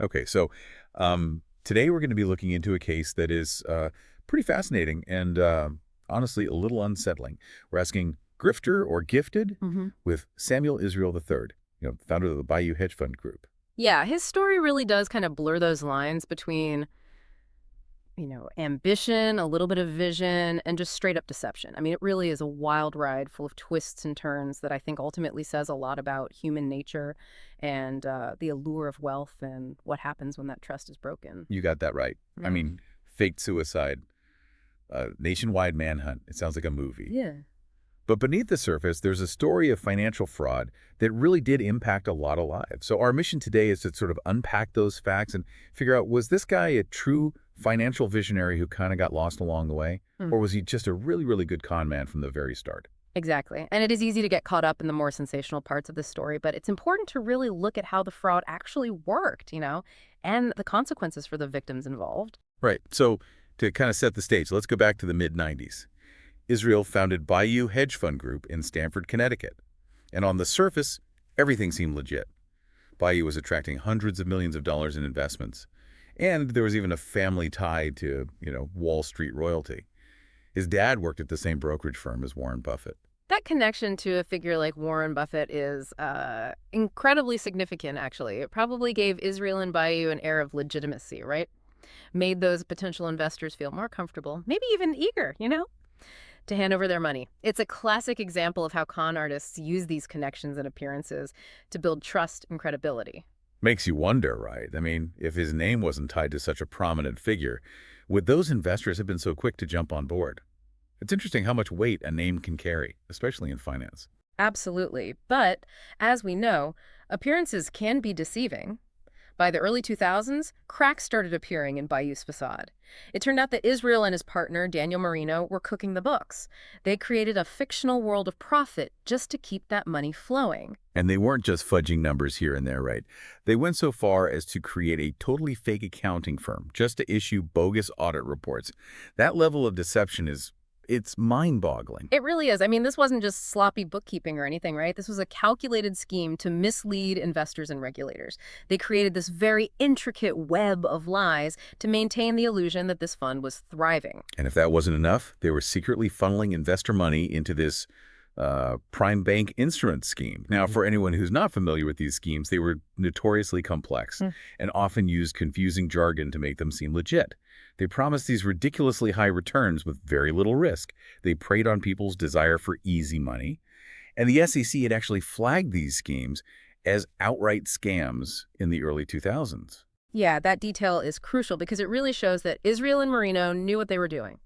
Okay, so today we're going to be looking into a case that is pretty fascinating and honestly a little unsettling. We're asking grifter or gifted hmm with Samuel Israel III, founder of the Bayou Hedge Fund Group. Yeah, his story really does kind of blur those lines between, ambition, a little bit of vision, and just straight up deception. I mean, it really is a wild ride full of twists and turns that I think ultimately says a lot about human nature and the allure of wealth and what happens when that trust is broken. You got that right. I Yeah. mean, faked suicide, nationwide manhunt. It sounds like a movie. Yeah. But beneath the surface, there's a story of financial fraud that really did impact a lot of lives. So our mission today is to sort of unpack those facts and figure out, was this guy a true financial visionary who kind of got lost along the way? Or was he just a really, really good con man from the very start? Exactly. And it is easy to get caught up in the more sensational parts of the story, but it's important to really look at how the fraud actually worked, and the consequences for the victims involved. Right. So to kind of set the stage, let's go back to the mid-90s. Israel founded Bayou Hedge Fund Group in Stamford, Connecticut. And on the surface, everything seemed legit. Bayou was attracting hundreds of millions of dollars in investments. And there was even a family tie to, Wall Street royalty. His dad worked at the same brokerage firm as Warren Buffett. That connection to a figure like Warren Buffett is incredibly significant, actually. It probably gave Israel and Bayou an air of legitimacy, right? Made those potential investors feel more comfortable, maybe even eager, to hand over their money. It's a classic example of how con artists use these connections and appearances to build trust and credibility. Makes you wonder, right? I mean, if his name wasn't tied to such a prominent figure, would those investors have been so quick to jump on board? It's interesting how much weight a name can carry, especially in finance. Absolutely. But as we know, appearances can be deceiving. By the early 2000s, cracks started appearing in Bayou's facade. It turned out that Israel and his partner, Daniel Marino, were cooking the books. They created a fictional world of profit just to keep that money flowing. And they weren't just fudging numbers here and there, right? They went so far as to create a totally fake accounting firm just to issue bogus audit reports. That level of deception it's mind-boggling. It really is. I mean, this wasn't just sloppy bookkeeping or anything, right? This was a calculated scheme to mislead investors and regulators. They created this very intricate web of lies to maintain the illusion that this fund was thriving. And if that wasn't enough, they were secretly funneling investor money into this prime bank instrument scheme. Now, for anyone who's not familiar with these schemes, they were notoriously complex and often used confusing jargon to make them seem legit. They promised these ridiculously high returns with very little risk. They preyed on people's desire for easy money. And the SEC had actually flagged these schemes as outright scams in the early 2000s. Yeah, that detail is crucial because it really shows that Israel and Marino knew what they were doing.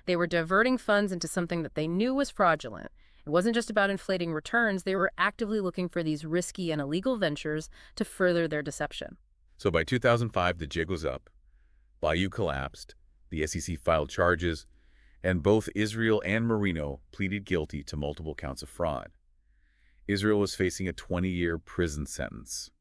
They were diverting funds into something that they knew was fraudulent. It wasn't just about inflating returns, they were actively looking for these risky and illegal ventures to further their deception. So by 2005, the jig was up. Bayou collapsed. The SEC filed charges, and both Israel and Marino pleaded guilty to multiple counts of fraud. Israel was facing a 20-year prison sentence.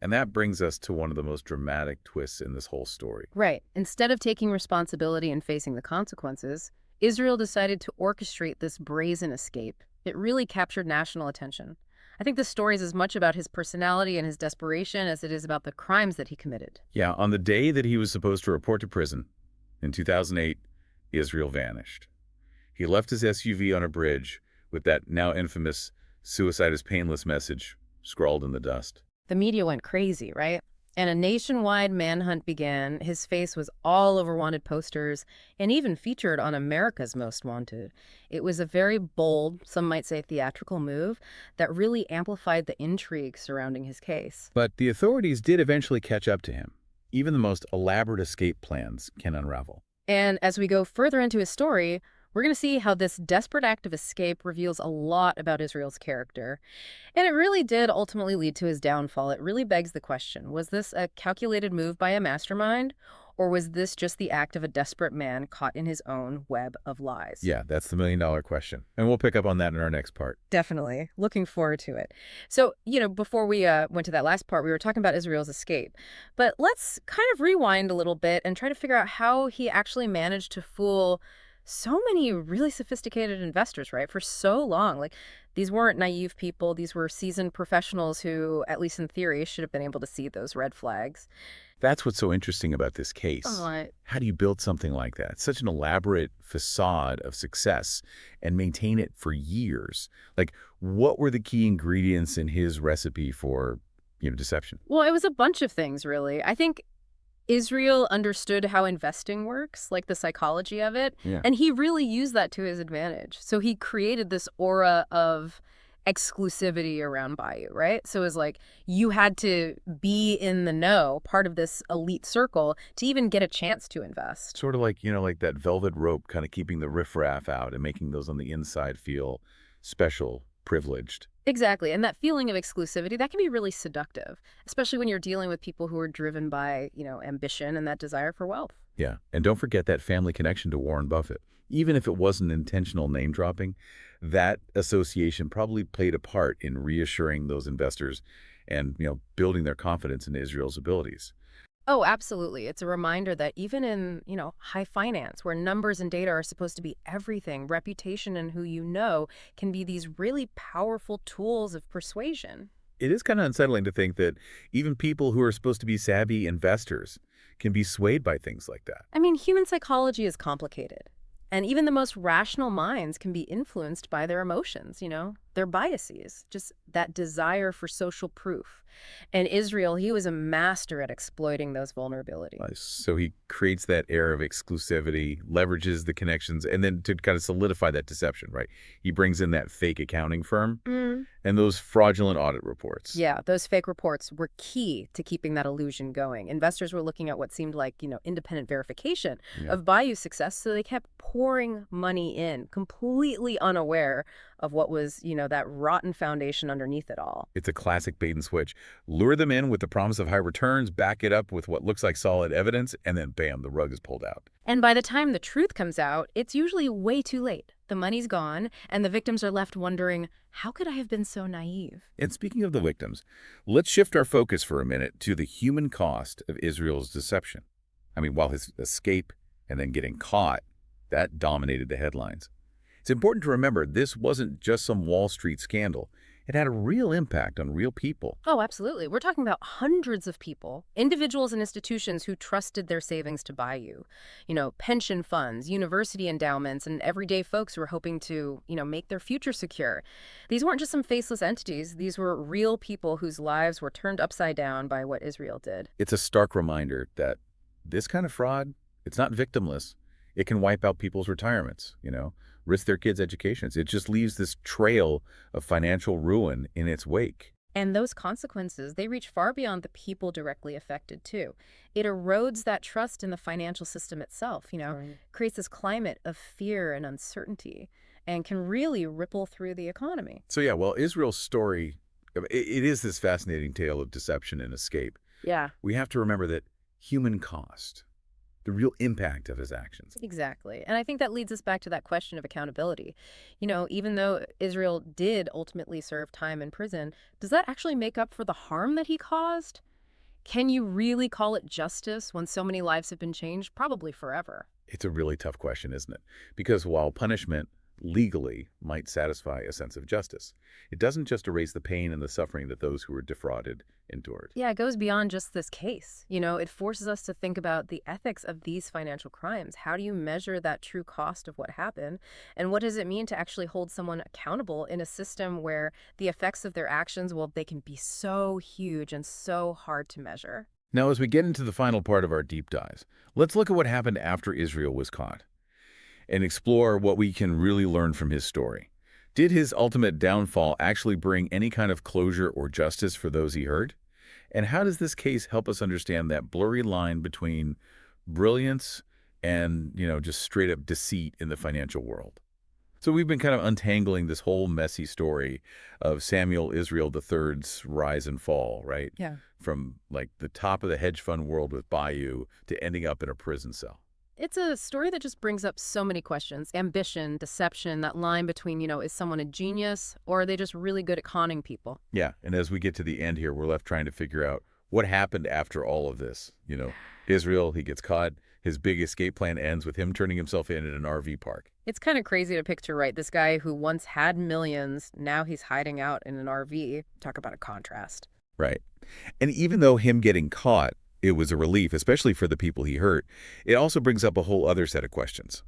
And that brings us to one of the most dramatic twists in this whole story. Right. Instead of taking responsibility and facing the consequences, Israel decided to orchestrate this brazen escape. It really captured national attention. I think the story is as much about his personality and his desperation as it is about the crimes that he committed. Yeah, on the day that he was supposed to report to prison, in 2008, Israel vanished. He left his SUV on a bridge with that now infamous "suicide is painless" message scrawled in the dust. The media went crazy, right? And a nationwide manhunt began. His face was all over wanted posters and even featured on America's Most Wanted. It was a very bold, some might say theatrical move that really amplified the intrigue surrounding his case. But the authorities did eventually catch up to him. Even the most elaborate escape plans can unravel. And as we go further into his story, we're going to see how this desperate act of escape reveals a lot about Israel's character. And it really did ultimately lead to his downfall. It really begs the question, was this a calculated move by a mastermind, or was this just the act of a desperate man caught in his own web of lies? Yeah, that's the million-dollar question. And we'll pick up on that in our next part. Definitely. Looking forward to it. So, before we went to that last part, we were talking about Israel's escape. But let's kind of rewind a little bit and try to figure out how he actually managed to fool so many really sophisticated investors, right, for so long. Like, these weren't naive people. These were seasoned professionals who, at least in theory, should have been able to see those red flags. That's what's so interesting about this case. Oh, How do you build something like that? Such an elaborate facade of success and maintain it for years. Like, what were the key ingredients in his recipe for, deception? well, it was a bunch of things, really. I think Israel understood how investing works, like the psychology of it, Yeah. and he really used that to his advantage. So he created this aura of exclusivity around Bayou, right? So it was like you had to be in the know, part of this elite circle, to even get a chance to invest. Sort of like, like that velvet rope kind of keeping the riffraff out and making those on the inside feel special, privileged. Exactly. And that feeling of exclusivity, that can be really seductive, especially when you're dealing with people who are driven by, ambition and that desire for wealth. Yeah. And don't forget that family connection to Warren Buffett. Even if it wasn't intentional name dropping, that association probably played a part in reassuring those investors and, building their confidence in Israel's abilities. Oh, absolutely. It's a reminder that even in, high finance, where numbers and data are supposed to be everything, reputation and who you know can be these really powerful tools of persuasion. It is kind of unsettling to think that even people who are supposed to be savvy investors can be swayed by things like that. I mean, human psychology is complicated. And even the most rational minds can be influenced by their emotions, their biases, just that desire for social proof. And Israel, he was a master at exploiting those vulnerabilities. So he creates that air of exclusivity, leverages the connections, and then to kind of solidify that deception, right? He brings in that fake accounting firm and those fraudulent audit reports. Yeah, those fake reports were key to keeping that illusion going. Investors were looking at what seemed like, independent verification Yeah. of Bayou's success, so they kept pouring money in, completely unaware of what was, that rotten foundation underneath it all. It's a classic bait and switch. Lure them in with the promise of high returns, back it up with what looks like solid evidence, and then bam, the rug is pulled out. And by the time the truth comes out, it's usually way too late. The money's gone, and the victims are left wondering, how could I have been so naive? And speaking of the victims, let's shift our focus for a minute to the human cost of Israel's deception. I mean, while his escape and then getting caught, that dominated the headlines. It's important to remember this wasn't just some Wall Street scandal. It had a real impact on real people. Oh, absolutely. We're talking about hundreds of people, individuals and institutions who trusted their savings to Bayou. Pension funds, university endowments, and everyday folks who were hoping to, make their future secure. These weren't just some faceless entities. These were real people whose lives were turned upside down by what Israel did. It's a stark reminder that this kind of fraud, it's not victimless. It can wipe out people's retirements, risk their kids' educations. It just leaves this trail of financial ruin in its wake. And those consequences, they reach far beyond the people directly affected, too. It erodes that trust in the financial system itself, Right. creates this climate of fear and uncertainty, and can really ripple through the economy. So yeah, well, Israel's story, it is this fascinating tale of deception and escape. Yeah. We have to remember that human cost, the real impact of his actions. Exactly. And I think that leads us back to that question of accountability. Even though Israel did ultimately serve time in prison, does that actually make up for the harm that he caused? Can you really call it justice when so many lives have been changed? Probably forever. It's a really tough question, isn't it? Because while punishment legally might satisfy a sense of justice, it doesn't just erase the pain and the suffering that those who were defrauded endured. Yeah, it goes beyond just this case. It forces us to think about the ethics of these financial crimes. How do you measure that true cost of what happened? And what does it mean to actually hold someone accountable in a system where the effects of their actions, well, they can be so huge and so hard to measure? Now, as we get into the final part of our deep dives, let's look at what happened after Israel was caught and explore what we can really learn from his story. Did his ultimate downfall actually bring any kind of closure or justice for those he hurt? And how does this case help us understand that blurry line between brilliance and, just straight up deceit in the financial world? So we've been kind of untangling this whole messy story of Samuel Israel III's rise and fall, right? Yeah. From like the top of the hedge fund world with Bayou to ending up in a prison cell. It's a story that just brings up so many questions. Ambition, deception, that line between, is someone a genius or are they just really good at conning people? Yeah, and as we get to the end here, we're left trying to figure out what happened after all of this. Israel, he gets caught, His big escape plan ends with him turning himself in at an RV park. It's kind of crazy to picture, right? This guy who once had millions, now he's hiding out in an RV. Talk about a contrast. Right. And even though him getting caught, it was a relief, especially for the people he hurt, it also brings up a whole other set of questions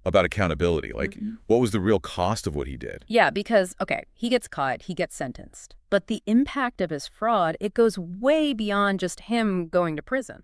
about accountability. Like, what was the real cost of what he did? Yeah, because, okay, he gets caught, he gets sentenced. But the impact of his fraud, it goes way beyond just him going to prison.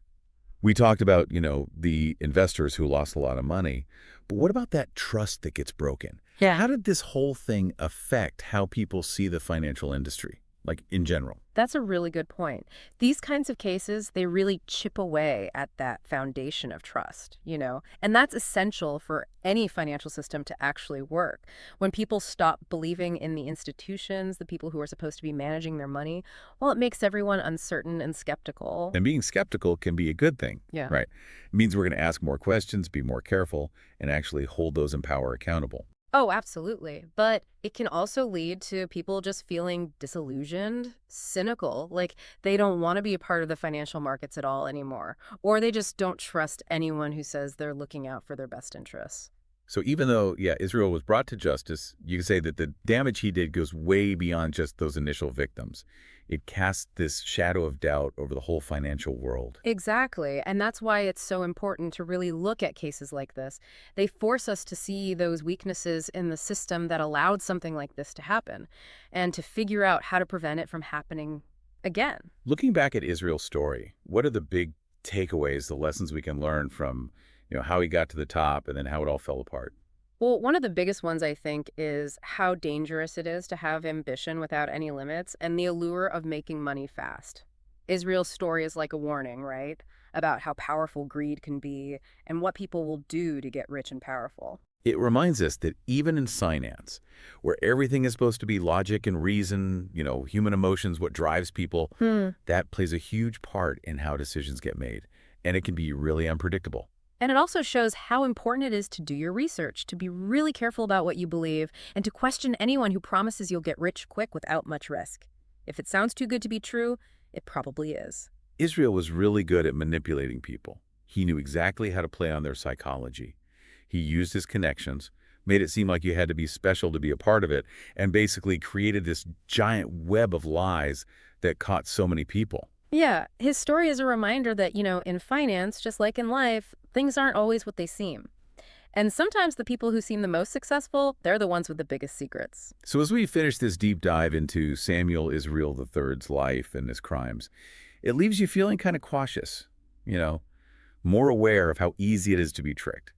We talked about, the investors who lost a lot of money, but what about that trust that gets broken? Yeah. How did this whole thing affect how people see the financial industry, like in general? That's a really good point. These kinds of cases, they really chip away at that foundation of trust, and that's essential for any financial system to actually work. When people stop believing in the institutions, the people who are supposed to be managing their money, well, it makes everyone uncertain and skeptical. And being skeptical can be a good thing, Yeah. right? It means we're going to ask more questions, be more careful, and actually hold those in power accountable. Oh, absolutely. But it can also lead to people just feeling disillusioned, cynical, like they don't want to be a part of the financial markets at all anymore, or they just don't trust anyone who says they're looking out for their best interests. So even though, Israel was brought to justice, you can say that the damage he did goes way beyond just those initial victims. It casts this shadow of doubt over the whole financial world. Exactly. And that's why it's so important to really look at cases like this. They force us to see those weaknesses in the system that allowed something like this to happen and to figure out how to prevent it from happening again. Looking back at Israel's story, what are the big takeaways, the lessons we can learn from, how he got to the top and then how it all fell apart? Well, one of the biggest ones, I think, is how dangerous it is to have ambition without any limits and the allure of making money fast. Israel's story is like a warning, right? About how powerful greed can be and what people will do to get rich and powerful. It reminds us that even in finance, where everything is supposed to be logic and reason, human emotions, what drives people, that plays a huge part in how decisions get made. And it can be really unpredictable. And it also shows how important it is to do your research, to be really careful about what you believe, and to question anyone who promises you'll get rich quick without much risk. If it sounds too good to be true, it probably is. Israel was really good at manipulating people. He knew exactly how to play on their psychology. He used his connections, made it seem like you had to be special to be a part of it, and basically created this giant web of lies that caught so many people. Yeah, his story is a reminder that, in finance, just like in life, things aren't always what they seem. And sometimes the people who seem the most successful, they're the ones with the biggest secrets. So as we finish this deep dive into Samuel Israel III's life and his crimes, it leaves you feeling kind of cautious, more aware of how easy it is to be tricked.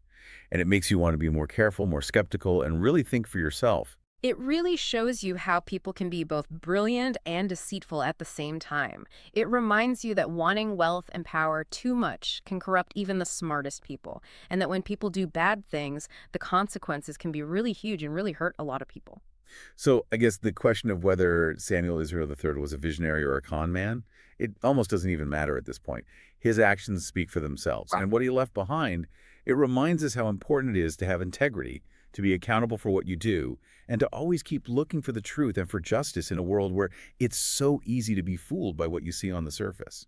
And it makes you want to be more careful, more skeptical, and really think for yourself. It really shows you how people can be both brilliant and deceitful at the same time. It reminds you that wanting wealth and power too much can corrupt even the smartest people, and that when people do bad things, the consequences can be really huge and really hurt a lot of people. So I guess the question of whether Samuel Israel III was a visionary or a con man, it almost doesn't even matter at this point. His actions speak for themselves. Right. And what he left behind, it reminds us how important it is to have integrity, to be accountable for what you do, and to always keep looking for the truth and for justice in a world where it's so easy to be fooled by what you see on the surface.